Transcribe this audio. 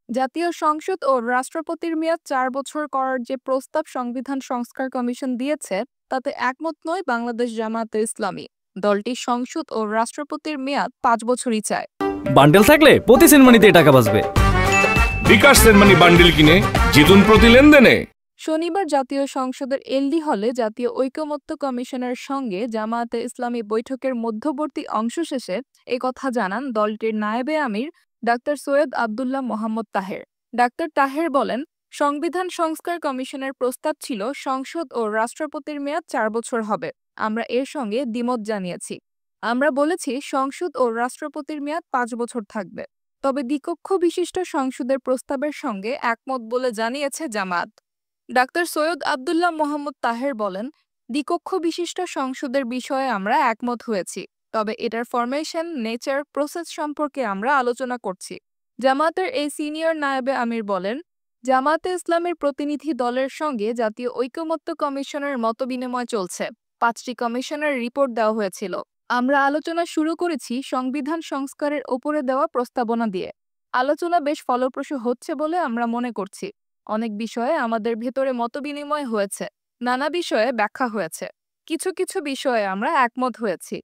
জাতীয় সংসদ ও রাষ্ট্রপতির মেয়াদ ৪ বছর করার যে প্রস্তাব সংবিধান সংস্কার কমিশন দিয়েছে তাতে একমত নয় বাংলাদেশ জামায়াতে ইসলামী। দলটি সংসদ ও রাষ্ট্রপতির মেয়াদ ৫ বছরই চায়। বান্ডেল থাকলে প্রতি সেনমানিতে টাকা বাঁচবে। বিকাশ সেনমানি বান্ডেল কিনে জিতুন প্রতি লেনদেনে। শনিবার জাতীয় সংসদের এলডি হলে জাতীয় ঐকমত্য কমিশনের সঙ্গে জামায়াতে ইসলামী বৈঠকের মধ্যবর্তী অংশ শেষে একথা জানান দলটির নায়েবে আমির ডাক্তার সৈয়দ আব্দুল্লাহ মোহাম্মদ তাহের। ডাক্তার তাহের বলেন, সংবিধান সংস্কার কমিশনের প্রস্তাব ছিল সংসদ ও রাষ্ট্রপতির মেয়াদ ৪ বছর হবে। আমরা এর সঙ্গে দ্বিমত জানিয়েছি। আমরা বলেছি সংসদ ও রাষ্ট্রপতির মেয়াদ ৫ বছর থাকবে। তবে দ্বিকক্ষ বিশিষ্ট সংসদের প্রস্তাবের সঙ্গে একমত বলে জানিয়েছে জামায়াত। ডাক্তার সৈয়দ আব্দুল্লাহ মোহাম্মদ তাহের বলেন, দ্বিকক্ষ বিশিষ্ট সংসদের বিষয়ে আমরা একমত হয়েছি, তবে এটার ফরমেশন, নেচার, প্রসেস সম্পর্কে আমরা আলোচনা করছি। জামায়াতের এই সিনিয়র নায়েবে আমির বলেন, জামায়াতে ইসলামের প্রতিনিধি দলের সঙ্গে জাতীয় ঐকমত্য কমিশনের মতবিনিময় চলছে। ৫টি কমিশনের রিপোর্ট দেওয়া হয়েছিল। আমরা আলোচনা শুরু করেছি সংবিধান সংস্কারের ওপরে দেওয়া প্রস্তাবনা দিয়ে। আলোচনা বেশ ফলপ্রসূ হচ্ছে বলে আমরা মনে করছি। অনেক বিষয়ে আমাদের ভেতরে মতবিনিময় হয়েছে, নানা বিষয়ে ব্যাখ্যা হয়েছে, কিছু কিছু বিষয়ে আমরা একমত হয়েছি।